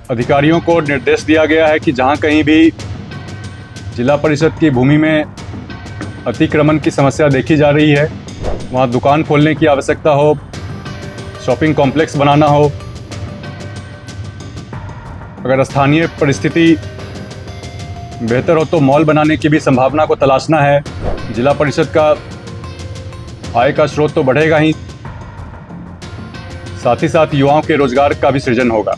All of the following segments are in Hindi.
अधिकारियों को निर्देश दिया गया है कि जहां कहीं भी जिला परिषद की भूमि में अतिक्रमण की समस्या देखी जा रही है, वहां दुकान खोलने की आवश्यकता हो, शॉपिंग कॉम्प्लेक्स बनाना हो, अगर स्थानीय परिस्थिति बेहतर हो तो मॉल बनाने की भी संभावना को तलाशना है। जिला परिषद का आय का स्रोत तो बढ़ेगा ही, साथ ही साथ युवाओं के रोजगार का भी सृजन होगा।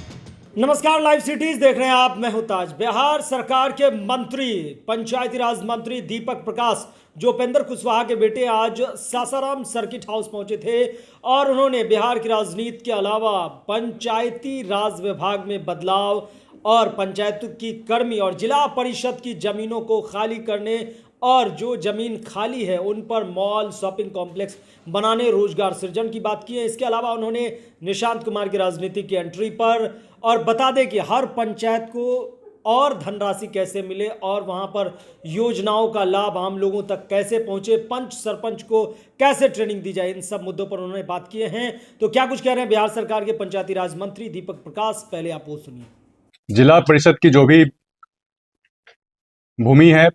नमस्कार, लाइव सिटीज देख रहे हैं आप। मैं हूं ताज। बिहार सरकार के मंत्री, पंचायती राज मंत्री दीपक प्रकाश, जो उपेंद्र कुशवाहा के बेटे, आज सासाराम सर्किट हाउस पहुंचे थे और उन्होंने बिहार की राजनीति के अलावा पंचायती राज विभाग में बदलाव और पंचायत की कर्मी और जिला परिषद की जमीनों को खाली करने और जो जमीन खाली है उन पर मॉल, शॉपिंग कॉम्प्लेक्स बनाने, रोजगार सृजन की बात की है। इसके अलावा उन्होंने निशांत कुमार की राजनीति की एंट्री पर और बता दें कि हर पंचायत को और धनराशि कैसे मिले और वहां पर योजनाओं का लाभ आम लोगों तक कैसे पहुंचे, पंच सरपंच को कैसे ट्रेनिंग दी जाए, इन सब मुद्दों पर उन्होंने बात किए हैं। तो क्या कुछ कह रहे हैं बिहार सरकार के पंचायती राज मंत्री दीपक प्रकाश, पहले आप वो सुनिए। जिला परिषद की जो भी भूमि है,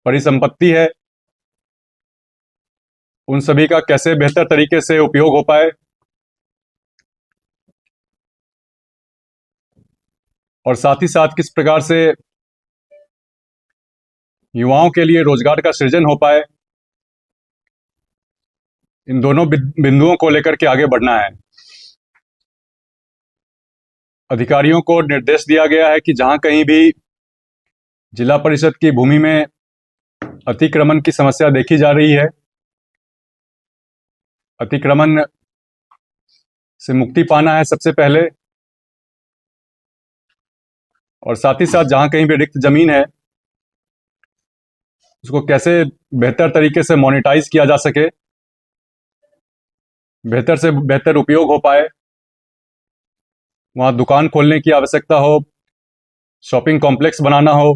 परिसंपत्ति है, उन सभी का कैसे बेहतर तरीके से उपयोग हो पाए और साथ ही साथ किस प्रकार से युवाओं के लिए रोजगार का सृजन हो पाए, इन दोनों बिंदुओं को लेकर के आगे बढ़ना है। अधिकारियों को निर्देश दिया गया है कि जहां कहीं भी जिला परिषद की भूमि में अतिक्रमण की समस्या देखी जा रही है, अतिक्रमण से मुक्ति पाना है सबसे पहले, और साथ ही साथ जहां कहीं भी रिक्त जमीन है उसको कैसे बेहतर तरीके से मोनेटाइज किया जा सके, बेहतर से बेहतर उपयोग हो पाए, वहां दुकान खोलने की आवश्यकता हो, शॉपिंग कॉम्प्लेक्स बनाना हो,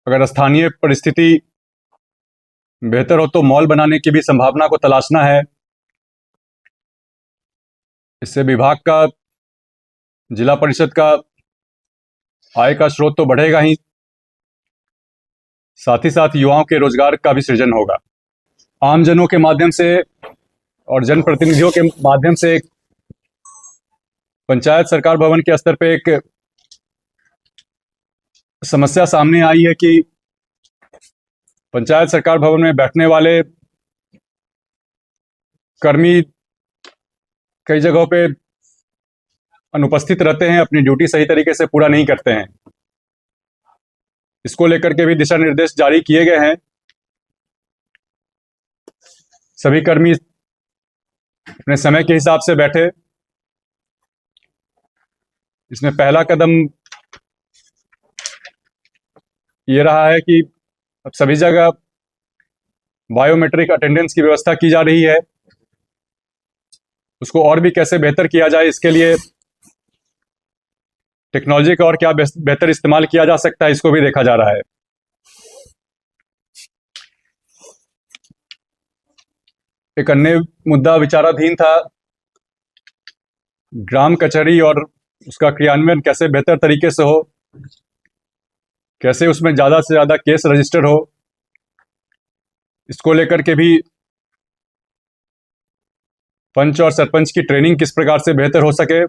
अगर स्थानीय परिस्थिति बेहतर हो तो मॉल बनाने की भी संभावना को तलाशना है। इससे विभाग का, जिला परिषद का आय का स्रोत तो बढ़ेगा ही, साथ ही साथ युवाओं के रोजगार का भी सृजन होगा। आमजनों के माध्यम से और जनप्रतिनिधियों के माध्यम से पंचायत सरकार भवन के स्तर पे एक समस्या सामने आई है कि पंचायत सरकार भवन में बैठने वाले कर्मी कई जगहों पे अनुपस्थित रहते हैं, अपनी ड्यूटी सही तरीके से पूरा नहीं करते हैं। इसको लेकर के भी दिशा निर्देश जारी किए गए हैं। सभी कर्मी अपने समय के हिसाब से बैठे। इसमें पहला कदम ये रहा है कि अब सभी जगह बायोमेट्रिक अटेंडेंस की व्यवस्था की जा रही है। उसको और भी कैसे बेहतर किया जाए, इसके लिए टेक्नोलॉजी का और क्या बेहतर इस्तेमाल किया जा सकता है, इसको भी देखा जा रहा है। एक अन्य मुद्दा विचाराधीन था, ग्राम कचहरी और उसका क्रियान्वयन कैसे बेहतर तरीके से हो, कैसे उसमें ज्यादा से ज्यादा केस रजिस्टर हो, इसको लेकर के भी पंच और सरपंच की ट्रेनिंग किस प्रकार से बेहतर हो सके,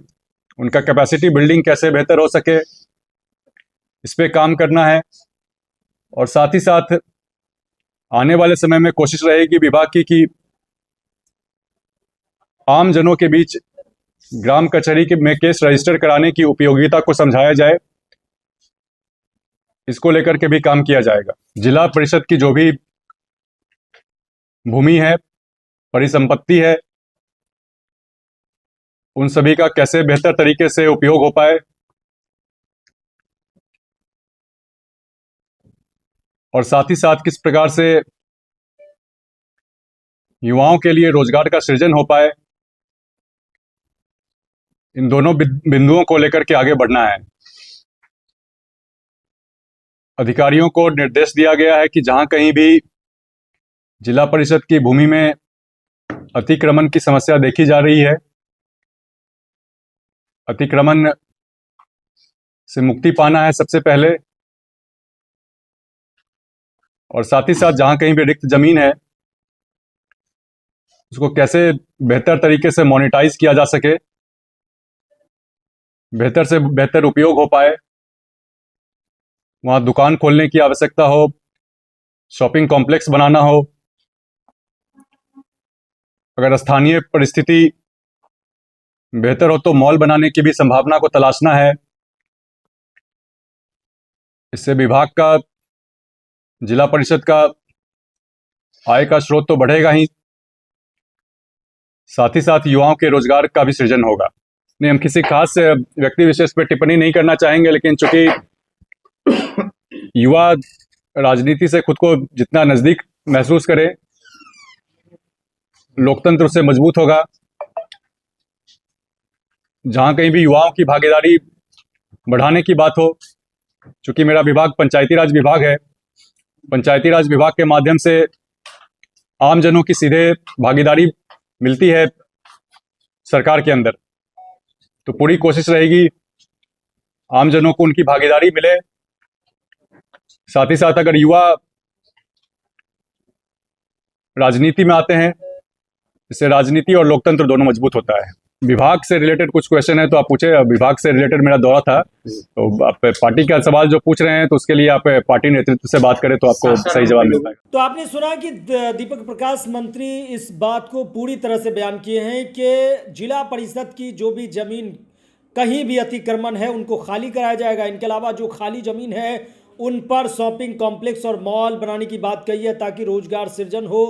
उनका कैपेसिटी बिल्डिंग कैसे बेहतर हो सके, इस पे काम करना है। और साथ ही साथ आने वाले समय में कोशिश रहेगी विभाग की कि आम जनों के बीच ग्राम कचहरी में केस रजिस्टर कराने की उपयोगिता को समझाया जाए। इसको लेकर के भी काम किया जाएगा। जिला परिषद की जो भी भूमि है, परिसंपत्ति है, उन सभी का कैसे बेहतर तरीके से उपयोग हो पाए और साथ ही साथ किस प्रकार से युवाओं के लिए रोजगार का सृजन हो पाए, इन दोनों बिंदुओं को लेकर के आगे बढ़ना है। अधिकारियों को निर्देश दिया गया है कि जहां कहीं भी जिला परिषद की भूमि में अतिक्रमण की समस्या देखी जा रही है, अतिक्रमण से मुक्ति पाना है सबसे पहले, और साथ ही साथ जहां कहीं भी रिक्त जमीन है उसको कैसे बेहतर तरीके से मोनेटाइज किया जा सके, बेहतर से बेहतर उपयोग हो पाए, वहां दुकान खोलने की आवश्यकता हो, शॉपिंग कॉम्प्लेक्स बनाना हो, अगर स्थानीय परिस्थिति बेहतर हो तो मॉल बनाने की भी संभावना को तलाशना है। इससे विभाग का, जिला परिषद का आय का स्रोत तो बढ़ेगा ही, साथ ही साथ युवाओं के रोजगार का भी सृजन होगा। नहीं, हम किसी खास व्यक्ति विशेष पर टिप्पणी नहीं करना चाहेंगे, लेकिन चूंकि युवा राजनीति से खुद को जितना नजदीक महसूस करे, लोकतंत्र उससे मजबूत होगा। जहां कहीं भी युवाओं की भागीदारी बढ़ाने की बात हो, चूंकि मेरा विभाग पंचायती राज विभाग है, पंचायती राज विभाग के माध्यम से आम जनों की सीधे भागीदारी मिलती है सरकार के अंदर, तो पूरी कोशिश रहेगी आम जनों को उनकी भागीदारी मिले। साथ ही साथ अगर युवा राजनीति में आते हैं, इससे राजनीति और लोकतंत्र दोनों मजबूत होता है। विभाग से रिलेटेड कुछ क्वेश्चन है तो आप पूछे। विभाग से रिलेटेड मेरा दौरा था, तो आप पार्टी का सवाल जो पूछ रहे हैं तो उसके लिए आप पार्टी नेतृत्व से बात करें तो आपको सही जवाब मिल पाएगा। तो आपने सुना कि दीपक प्रकाश मंत्री इस बात को पूरी तरह से बयान किए हैं कि जिला परिषद की जो भी जमीन कहीं भी अतिक्रमण है उनको खाली कराया जाएगा। इनके अलावा जो खाली जमीन है उन पर शॉपिंग कॉम्प्लेक्स और मॉल बनाने की बात कही है ताकि रोजगार सृजन हो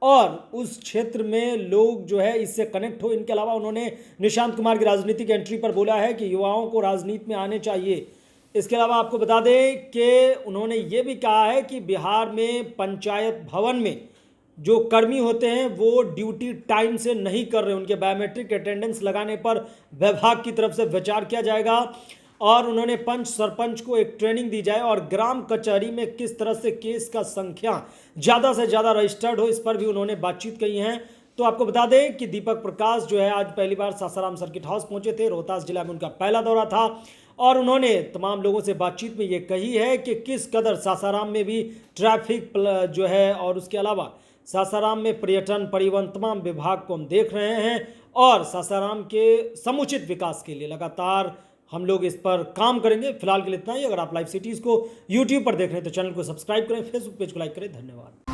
और उस क्षेत्र में लोग जो है इससे कनेक्ट हो। इनके अलावा उन्होंने निशांत कुमार की राजनीतिक एंट्री पर बोला है कि युवाओं को राजनीति में आने चाहिए। इसके अलावा आपको बता दें कि उन्होंने ये भी कहा है कि बिहार में पंचायत भवन में जो कर्मी होते हैं वो ड्यूटी टाइम से नहीं कर रहे, उनके बायोमेट्रिक अटेंडेंस लगाने पर विभाग की तरफ से विचार किया जाएगा। और उन्होंने पंच सरपंच को एक ट्रेनिंग दी जाए और ग्राम कचहरी में किस तरह से केस का संख्या ज़्यादा से ज़्यादा रजिस्टर्ड हो, इस पर भी उन्होंने बातचीत कही है। तो आपको बता दें कि दीपक प्रकाश जो है आज पहली बार सासाराम सर्किट हाउस पहुंचे थे। रोहतास जिला में उनका पहला दौरा था और उन्होंने तमाम लोगों से बातचीत में ये कही है कि किस कदर सासाराम में भी ट्रैफिक जो है और उसके अलावा सासाराम में पर्यटन, परिवहन, तमाम विभाग को हम देख रहे हैं और सासाराम के समुचित विकास के लिए लगातार हम लोग इस पर काम करेंगे। फिलहाल के लिए इतना ही। अगर आप लाइव सिटीज़ को यूट्यूब पर देख रहे हैं तो चैनल को सब्सक्राइब करें, फेसबुक पेज को लाइक करें। धन्यवाद।